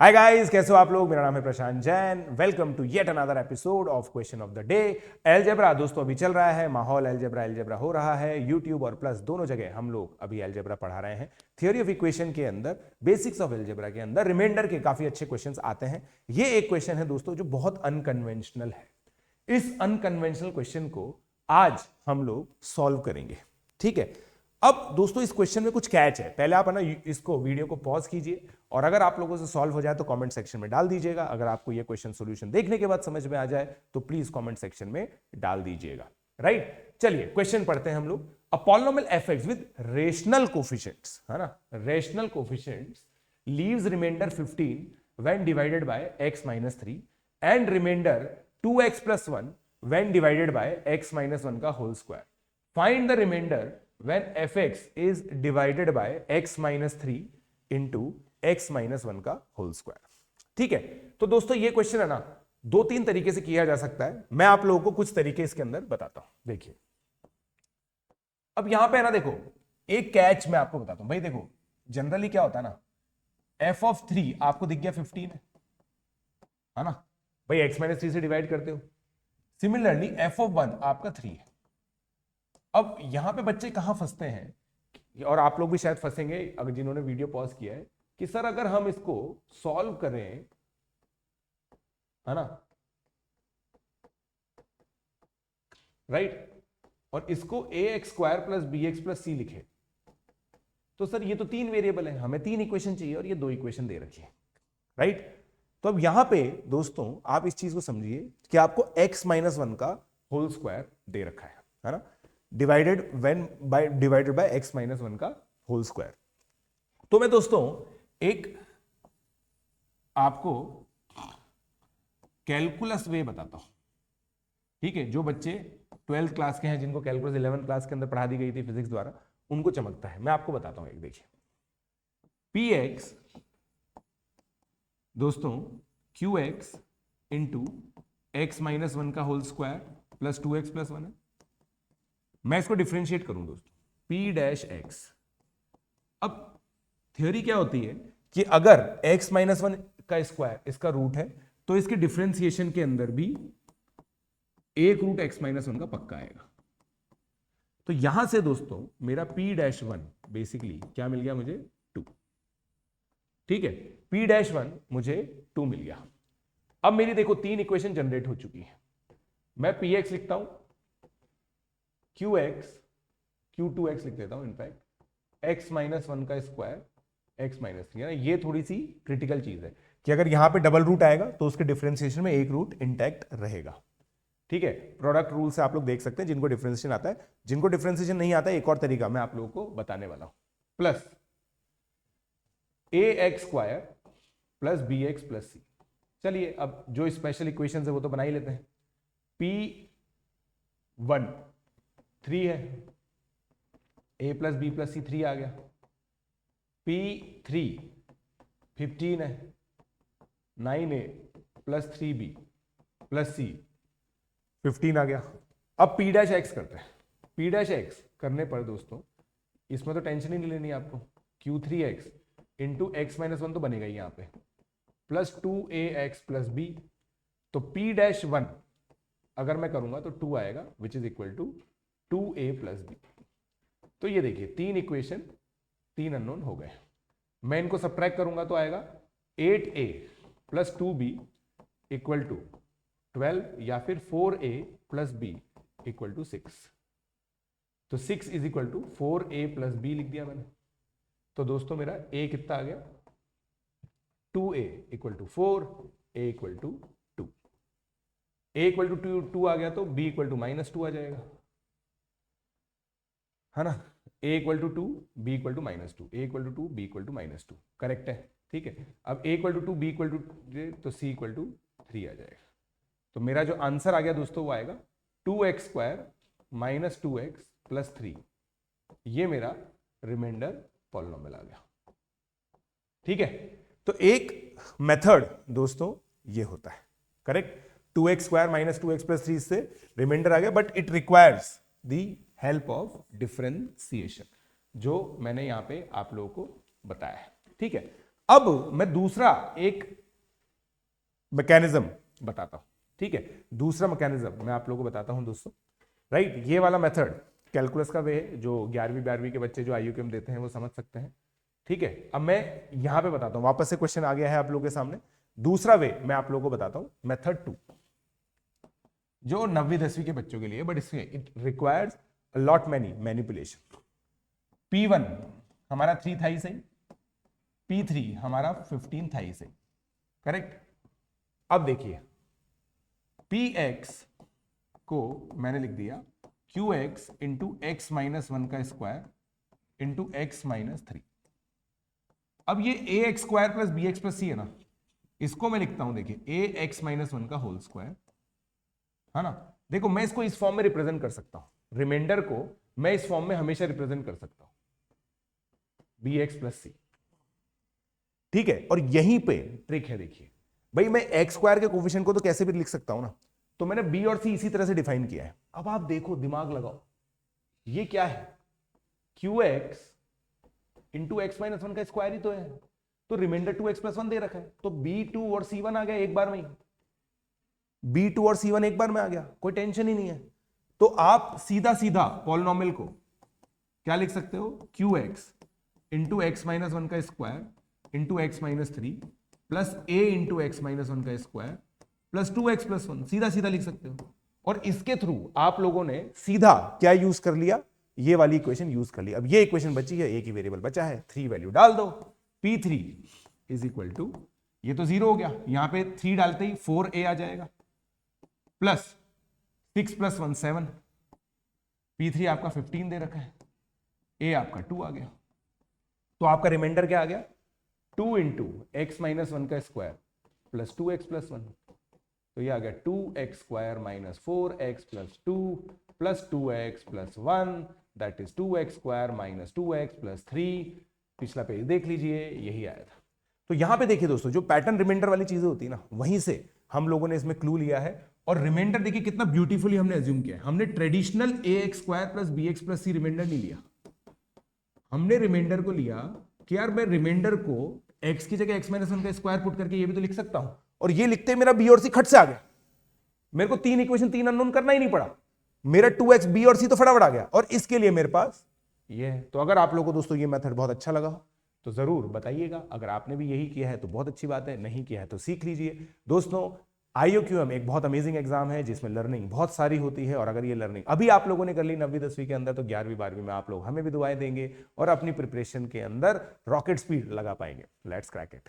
Hi guys, कैसे हो आप लोग। मेरा नाम है Prashant Jain. Welcome to yet another episode of question of the day. Algebra दोस्तों अभी चल रहा है, माहौल एलजेब्रा हो रहा है। यूट्यूब और प्लस दोनों जगह हम लोग अभी एलजेब्रा पढ़ा रहे हैं। थियोरी ऑफ इक्वेशन के अंदर, बेसिक्स ऑफ एलजेब्रा के अंदर रिमाइंडर के काफी अच्छे क्वेश्चंस आते हैं। ये एक क्वेश्चन है दोस्तों जो बहुत अनकन्वेंशनल है। इस अनकन्वेंशनल क्वेश्चन को आज हम लोग सॉल्व करेंगे। ठीक है, अब दोस्तों इस क्वेश्चन में कुछ कैच है। पहले आप है ना इसको वीडियो को पॉज कीजिए और अगर आप लोगों से सॉल्व हो जाए तो कमेंट सेक्शन में डाल दीजिएगा। अगर आपको ये क्वेश्चन सॉल्यूशन देखने के बाद समझ में आ जाए तो प्लीज कमेंट सेक्शन में डाल दीजिएगा। राइट, चलिए क्वेश्चन पढ़ते हैं हम लोग। अ पॉलिनोमियल एफ(x) विद रेशनल कोफिशिएंट्स, है ना, rational coefficients leaves remainder 15 when divided by x - 3 and remainder 2x + 1 when divided by x - 1 का whole square. Find the remainder when f(x) is divided by x - 3 into x - 1 का whole square. ठीक है, तो दोस्तों ये question है ना दो तीन तरीके से किया जा सकता है। मैं आप लोगों को कुछ तरीके इसके अंदर बताता हूं। देखिए, अब यहां पे है ना, देखो एक कैच मैं आपको बताता हूं भाई। देखो जनरली क्या होता है ना, f(3) आपको दिख गया 15 है ना भाई, x - 3 से डिवाइड करते हो। सिमिलरली f(1) आपका 3 है। अब यहां पे बच्चे कहां फंसते हैं, और आप लोग भी शायद फंसेंगे अगर जिन्होंने वीडियो पॉज किया है, कि सर अगर हम इसको सॉल्व करें, है ना, राइट, और इसको ax² + bx + c लिखे, तो सर ये तो तीन वेरिएबल है, हमें तीन इक्वेशन चाहिए और ये दो इक्वेशन दे रखी है। राइट, तो अब यहां पे दोस्तों आप इस चीज को समझिए कि आपको x - 1 का होल स्क्वायर दे रखा है ना, डिवाइडेड बाय x - 1 का होल स्क्वायर। तो मैं दोस्तों एक आपको कैलकुलस वे बताता हूं। ठीक है, जो बच्चे 12th क्लास के हैं, जिनको कैलकुलस 11th क्लास के अंदर पढ़ा दी गई थी फिजिक्स द्वारा, उनको चमकता है। मैं आपको बताता हूं एक, देखिए px दोस्तों qx इंटू x - 1 का होल स्क्वायर प्लस 2x + 1 है। मैं इसको डिफ्रेंशिएट करूं दोस्तों, p' अब थ्योरी क्या होती है कि अगर x - 1 का स्क्वायर इसका रूट है तो इसके डिफ्रेंसिएशन के अंदर भी एक रूट x - 1 का पक्का आएगा। तो यहां से दोस्तों मेरा p' बेसिकली क्या मिल गया मुझे, 2। ठीक है, p' मुझे 2 मिल गया। अब मेरी देखो तीन इक्वेशन जनरेट हो चुकी है। मैं px लिखता हूं, qx q2x लिख देता हूं, इनफैक्ट x - 1 का स्क्वायर x - 3 है ना। ये थोड़ी सी क्रिटिकल चीज है कि अगर यहां पे डबल रूट आएगा तो उसके डिफरेंशिएशन में एक रूट इंटैक्ट रहेगा। ठीक है, प्रोडक्ट रूल से आप लोग देख सकते हैं जिनको डिफरेंशिएशन आता है। जिनको डिफरेंशिएशन नहीं आता है, एक और तरीका मैं आप लोगों को बताने वाला हूं, plus ax² plus bx + c। चलिए अब जो स्पेशल इक्वेशन है वो तो बना ही लेते हैं। p1 3 है, a + b + c 3 आ गया। p3 15 है, 9a + 3b + c 15 आ गया। अब p' करते हैं। p' करने पर दोस्तों इसमें तो टेंशन ही नहीं लेनी आपको, q3x इंटू x - 1 तो बनेगा यहां पे, प्लस 2ax + b। तो p' अगर मैं करूंगा तो 2 आएगा, which is equal to 2a + b। तो ये देखिए तीन इक्वेशन, तीन अननोन हो गए। मैं इनको सब्ट्रैक्ट करूंगा तो आएगा 8a + 2b इक्वल टू 12, या फिर 4a + b इक्वल टू 6। तो 6 is equal to 4a + b लिख दिया मैंने। तो दोस्तों मेरा a कितना आ गया, 2a equal to 4, a equal to 2। a equal to 2 आ गया तो b इक्वल टू -2 आ जाएगा, है ना। a equal to 2, b equal to -2, a equal to 2, b equal to -2, correct है। ठीक है, अब a equal to 2, b equal to, तो c इक्वल टू 3 आ जाएगा। तो मेरा जो आंसर आ गया दोस्तों वो आएगा 2x² - 2x + 3। ये मेरा रिमाइंडर पॉलिनोमियल आ गया। ठीक है, तो एक मेथड दोस्तों ये होता है, करेक्ट। 2x² - 2x + 3 से रिमाइंडर आ गया, but it requires the help of differentiation, जो मैंने यहां पे आप लोगों को बताया है। ठीक है, अब मैं दूसरा एक मैकेनिज्म बताता हूं, ठीक है, दूसरा मैकेनिज्म मैं आप लोगों को बताता हूं दोस्तों, राइट। ये वाला मेथड कैलकुलस का वे है, जो 11वीं 12वीं के बच्चे जो IUQM देते हैं वो समझ सकते हैं, ठीक है। अब मैं यहां पे बताता हूं, वापस से क्वेश्चन आ गया है आप लोगों के सामने। दूसरा वे मैं आप लोगों को बताता हूं, मेथड 2, जो 9वीं 10वीं के बच्चों के लिए, बट इसमें it requires a lot many manipulation. P1 हमारा 3 था ही सही, P3 हमारा 15 था ही सही, करेक्ट। अब देखिए Px को मैंने लिख दिया Qx इंटू एक्स माइनस 1 का स्क्वायर इंटू एक्स माइनस 3। अब ये ax square plus bx plus c है ना, इसको मैं लिखता हूं, देखिए ax माइनस 1 का होल स्क्वायर, है ना। देखो मैं इसको इस फॉर्म में रिप्रेजेंट कर सकता हूं, रिमाइंडर को मैं इस फॉर्म में हमेशा रिप्रेजेंट कर सकता हूं, bx प्लस c, ठीक है। और यहीं पे ट्रिक है, देखिए भाई मैं एक्स स्क्वायर के कोफिशिएंट को तो कैसे भी लिख सकता हूं ना, तो मैंने बी और सी इसी तरह से डिफाइन किया है। अब आप देखो, दिमाग लगाओ, ये क्या है, QX इंटू एक्स माइनस 1 का स्क्वायर ही तो है, तो रिमाइंडर 2x प्लस 1 दे रखा है, तो B2 और C1 आ गया एक बार में ही, B2 और C1 एक बार में आ गया, कोई टेंशन ही नहीं है। तो आप सीधा सीधा पॉलिनोमियल को क्या लिख सकते हो, QX इंटू एक्स माइनस 1 का square into x minus 3 plus a into x minus 1 का स्क्वायर प्लस 2x प्लस 1, सीधा सीधा लिख सकते हो। और इसके थ्रू आप लोगों ने सीधा क्या यूज कर लिया, ये वाली इक्वेशन यूज कर ली। अब ये इक्वेशन बची है, एक ही वेरिएबल बचा है, 3 वैल्यू डाल दो, P3 इज इक्वल टू, ये तो 0 हो गया, यहां पे 3 डालते ही 4a आ जाएगा, प्लस 6 प्लस 1 7, P3 आपका 15 दे रखा है, a आपका 2 आ गया, तो आपका रिमाइंडर क्या आ गया, 2 इंटू एक्स माइनस 1 का स्क्वायर प्लस 2x प्लस 1, तो ये आ गया 2x square minus 4x plus 2 plus 2x plus 1, that is 2x square minus 2x plus 3। पिछला पेज देख लीजिए, यही आया था। तो यहां पे देखिए दोस्तों, जो पैटर्न रिमाइंडर वाली चीजें होती है ना, वहीं से हम लोगों ने इसमें क्लू लिया है। और रिमाइंडर देखिए कितना ब्यूटीफुली हमने एज्यूम किया है, हमने traditional ax square plus bx plus c reminder नहीं लिया, हमने रिमाइंडर को लिया कि यार मैं रिमाइंडर को x की जगह x माइनस 1 का स्क्वायर पुट करके ये भी तो लिख सकता हूं, और ये लिखते मेरा b और c खट से आ गया, मेरे को 3 इक्वेशन 3 अननोन करना ही नहीं पड़ा, मेरा 2x b और c तो फटाफट आ गया, और इसके लिए मेरे पास ये है। तो अगर आप लोगों को दोस्तों ये मेथड बहुत अच्छा लगा तो जरूर बताइएगा, अगर आपने भी यही किया है तो बहुत अच्छी बात है, नहीं किया है तो सीख लीजिए। दोस्तों IUQM एक बहुत अमेजिंग एग्जाम है जिसमें लर्निंग बहुत सारी होती है, और अगर ये लर्निंग अभी आप लोगों ने कर ली 9वीं 10वीं के अंदर, तो 11वीं 12वीं में आप लोग हमें भी दुआएं देंगे और अपनी प्रिपरेशन के अंदर रॉकेट स्पीड लगा पाएंगे। Let's crack it.